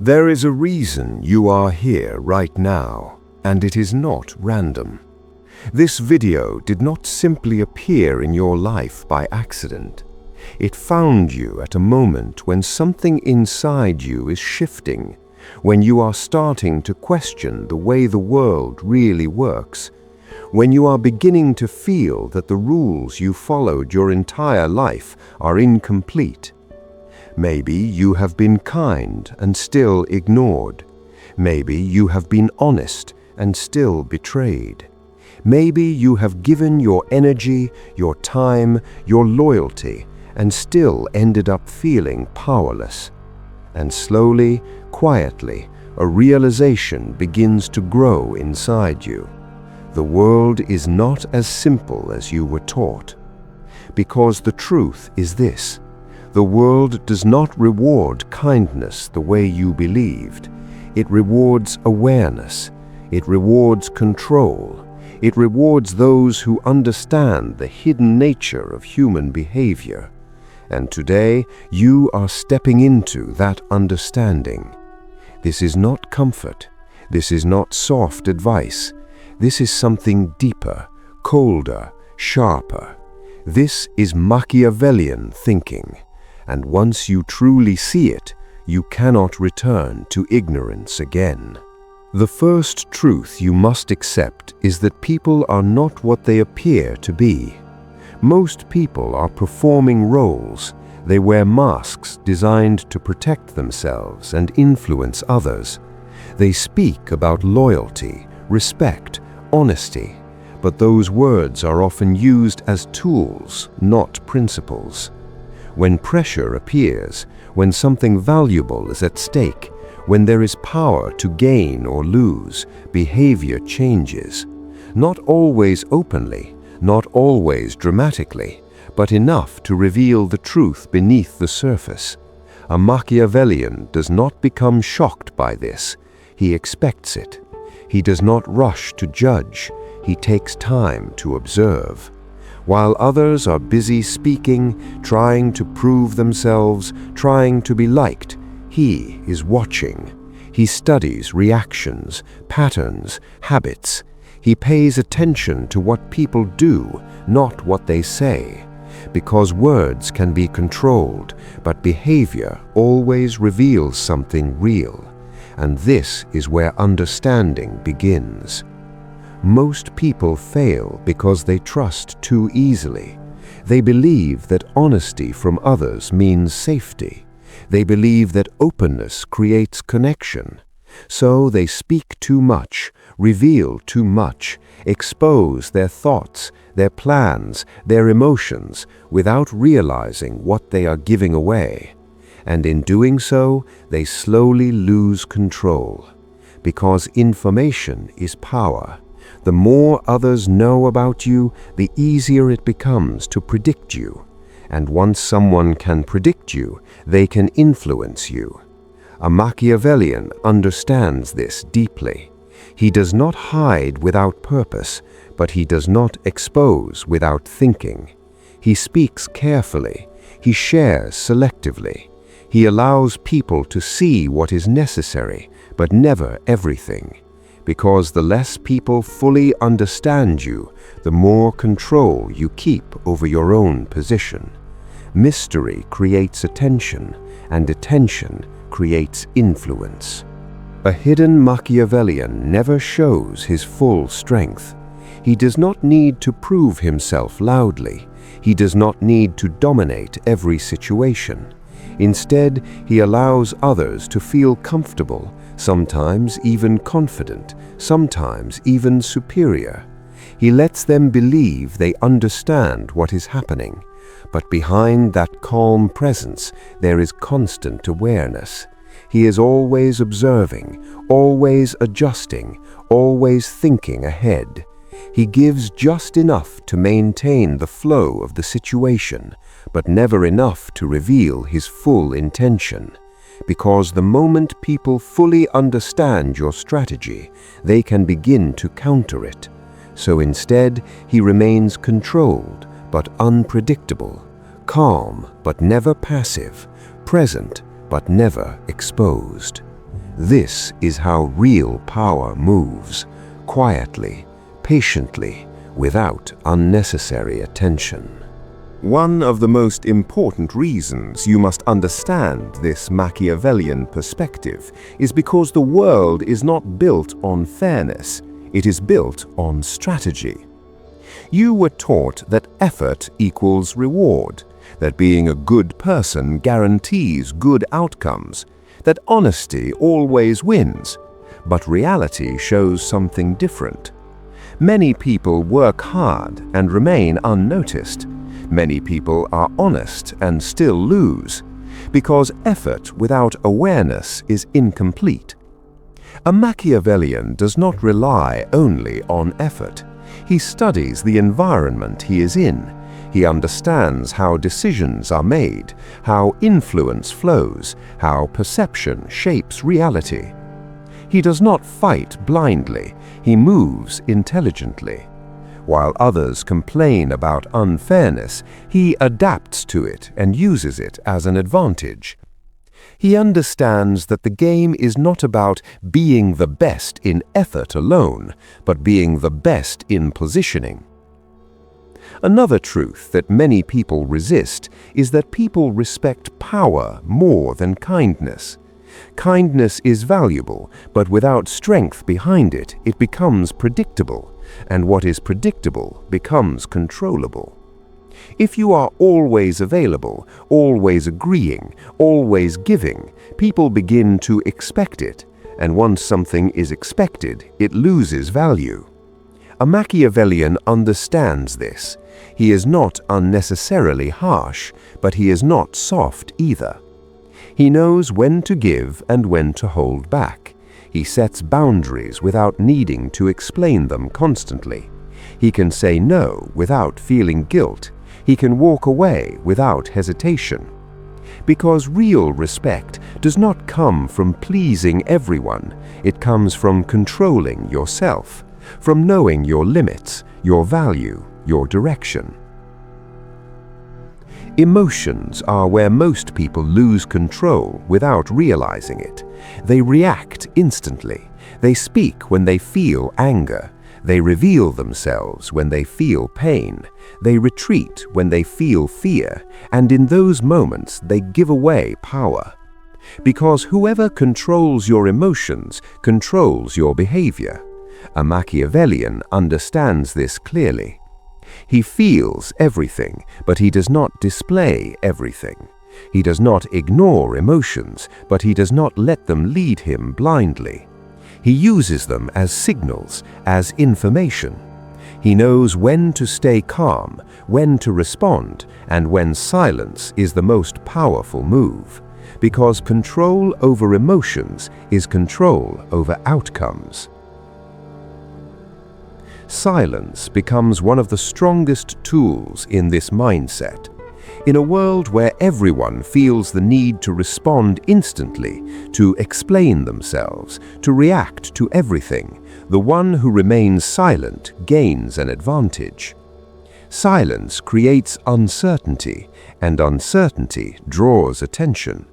There is a reason you are here right now, and it is not random. This video did not simply appear in your life by accident. It found you at a moment when something inside you is shifting, when you are starting to question the way the world really works, when you are beginning to feel that the rules you followed your entire life are incomplete. Maybe you have been kind and still ignored. Maybe you have been honest and still betrayed. Maybe you have given your energy, your time, your loyalty, and still ended up feeling powerless. And slowly, quietly, a realization begins to grow inside you. The world is not as simple as you were taught. Because the truth is this: the world does not reward kindness the way you believed. It rewards awareness. It rewards control. It rewards those who understand the hidden nature of human behavior. And today, you are stepping into that understanding. This is not comfort. This is not soft advice. This is something deeper, colder, sharper. This is Machiavellian thinking. And once you truly see it, you cannot return to ignorance again. The first truth you must accept is that people are not what they appear to be. Most people are performing roles. They wear masks designed to protect themselves and influence others. They speak about loyalty, respect, honesty, but those words are often used as tools, not principles. When pressure appears, when something valuable is at stake, when there is power to gain or lose, behavior changes. Not always openly, not always dramatically, but enough to reveal the truth beneath the surface. A Machiavellian does not become shocked by this. He expects it. He does not rush to judge. He takes time to observe. While others are busy speaking, trying to prove themselves, trying to be liked, he is watching. He studies reactions, patterns, habits. He pays attention to what people do, not what they say. Because words can be controlled, but behavior always reveals something real. And this is where understanding begins. Most people fail because they trust too easily. They believe that honesty from others means safety. They believe that openness creates connection. So they speak too much, reveal too much, expose their thoughts, their plans, their emotions, without realizing what they are giving away. And in doing so, they slowly lose control. Because information is power. The more others know about you, the easier it becomes to predict you. And once someone can predict you, they can influence you. A Machiavellian understands this deeply. He does not hide without purpose, but he does not expose without thinking. He speaks carefully. He shares selectively. He allows people to see what is necessary, but never everything. Because the less people fully understand you, the more control you keep over your own position. Mystery creates attention, and attention creates influence. A hidden Machiavellian never shows his full strength. He does not need to prove himself loudly. He does not need to dominate every situation. Instead, he allows others to feel comfortable, sometimes even confident, sometimes even superior. He lets them believe they understand what is happening, but behind that calm presence there is constant awareness. He is always observing, always adjusting, always thinking ahead. He gives just enough to maintain the flow of the situation, but never enough to reveal his full intention. Because the moment people fully understand your strategy, they can begin to counter it. So instead, he remains controlled but unpredictable, calm but never passive, present but never exposed. This is how real power moves, quietly, patiently, without unnecessary attention. One of the most important reasons you must understand this Machiavellian perspective is because the world is not built on fairness, it is built on strategy. You were taught that effort equals reward, that being a good person guarantees good outcomes, that honesty always wins, but reality shows something different. Many people work hard and remain unnoticed. Many people are honest and still lose, because effort without awareness is incomplete. A Machiavellian does not rely only on effort. He studies the environment he is in. He understands how decisions are made, how influence flows, how perception shapes reality. He does not fight blindly, he moves intelligently. While others complain about unfairness, he adapts to it and uses it as an advantage. He understands that the game is not about being the best in effort alone, but being the best in positioning. Another truth that many people resist is that people respect power more than kindness. Kindness is valuable, but without strength behind it, it becomes predictable, and what is predictable becomes controllable. If you are always available, always agreeing, always giving, people begin to expect it, and once something is expected, it loses value. A Machiavellian understands this. He is not unnecessarily harsh, but he is not soft either. He knows when to give and when to hold back. He sets boundaries without needing to explain them constantly. He can say no without feeling guilt. He can walk away without hesitation. Because real respect does not come from pleasing everyone. It comes from controlling yourself, from knowing your limits, your value, your direction. Emotions are where most people lose control without realizing it. They react instantly. They speak when they feel anger. They reveal themselves when they feel pain. They retreat when they feel fear, and in those moments they give away power. Because whoever controls your emotions controls your behavior. A Machiavellian understands this clearly. He feels everything, but he does not display everything. He does not ignore emotions, but he does not let them lead him blindly. He uses them as signals, as information. He knows when to stay calm, when to respond, and when silence is the most powerful move. Because control over emotions is control over outcomes. Silence becomes one of the strongest tools in this mindset. In a world where everyone feels the need to respond instantly, to explain themselves, to react to everything, the one who remains silent gains an advantage. Silence creates uncertainty, and uncertainty draws attention.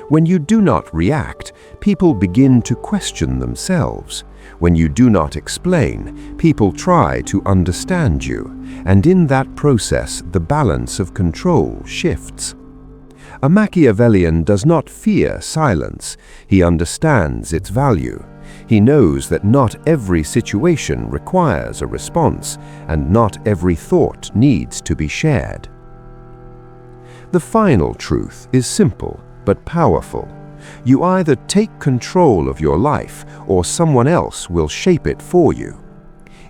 When you do not react, people begin to question themselves. When you do not explain, people try to understand you, and in that process the balance of control shifts. A Machiavellian does not fear silence. He understands its value. He knows that not every situation requires a response, and not every thought needs to be shared. The final truth is simple but powerful. You either take control of your life or someone else will shape it for you.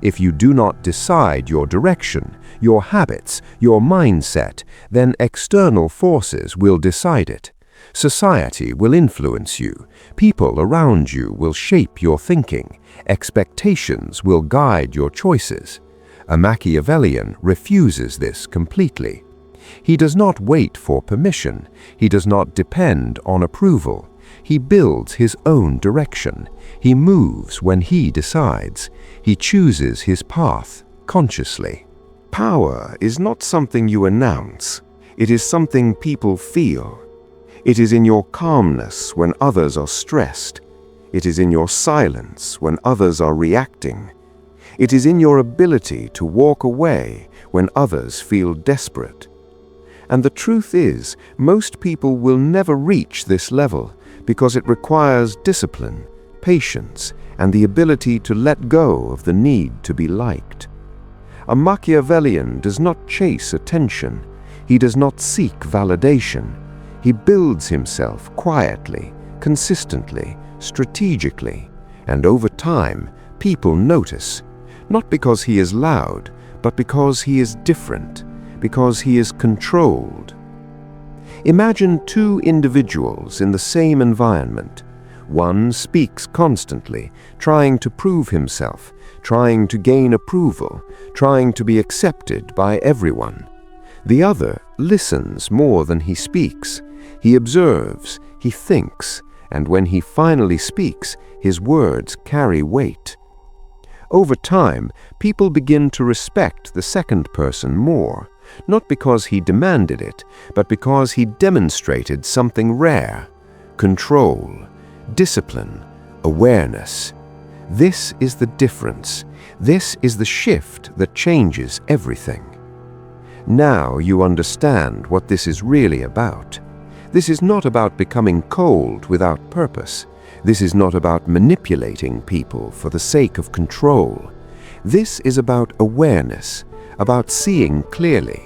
If you do not decide your direction, your habits, your mindset, then external forces will decide it. Society will influence you. People around you will shape your thinking. Expectations will guide your choices. A Machiavellian refuses this completely. He does not wait for permission. He does not depend on approval. He builds his own direction. He moves when he decides. He chooses his path consciously. Power is not something you announce. It is something people feel. It is in your calmness when others are stressed, It is in your silence when others are reacting. It is in your ability to walk away when others feel desperate. And the truth is, most people will never reach this level because it requires discipline, patience, and the ability to let go of the need to be liked. A Machiavellian does not chase attention. He does not seek validation. He builds himself quietly, consistently, strategically, and over time, people notice, not because he is loud, but because he is different, because he is controlled. Imagine two individuals in the same environment. One speaks constantly, trying to prove himself, trying to gain approval, trying to be accepted by everyone. The other listens more than he speaks. He observes, he thinks, and when he finally speaks, his words carry weight. Over time, people begin to respect the second person more, not because he demanded it, but because he demonstrated something rare: control, discipline, awareness. This is the difference. This is the shift that changes everything. Now you understand what this is really about. This is not about becoming cold without purpose. This is not about manipulating people for the sake of control. This is about awareness, about seeing clearly,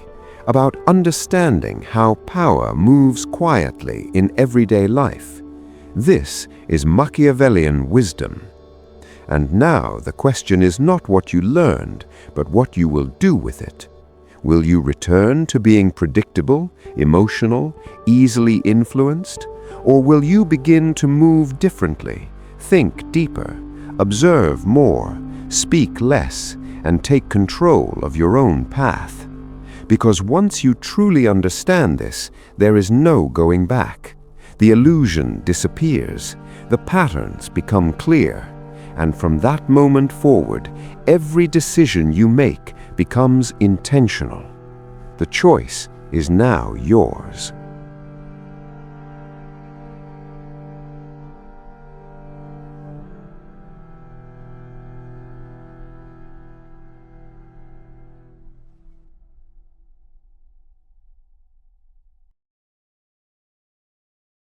about understanding how power moves quietly in everyday life. This is Machiavellian wisdom. And now the question is not what you learned, but what you will do with it. Will you return to being predictable, emotional, easily influenced? Or will you begin to move differently, think deeper, observe more, speak less, and take control of your own path? Because once you truly understand this, there is no going back. The illusion disappears, the patterns become clear, and from that moment forward, every decision you make becomes intentional. The choice is now yours.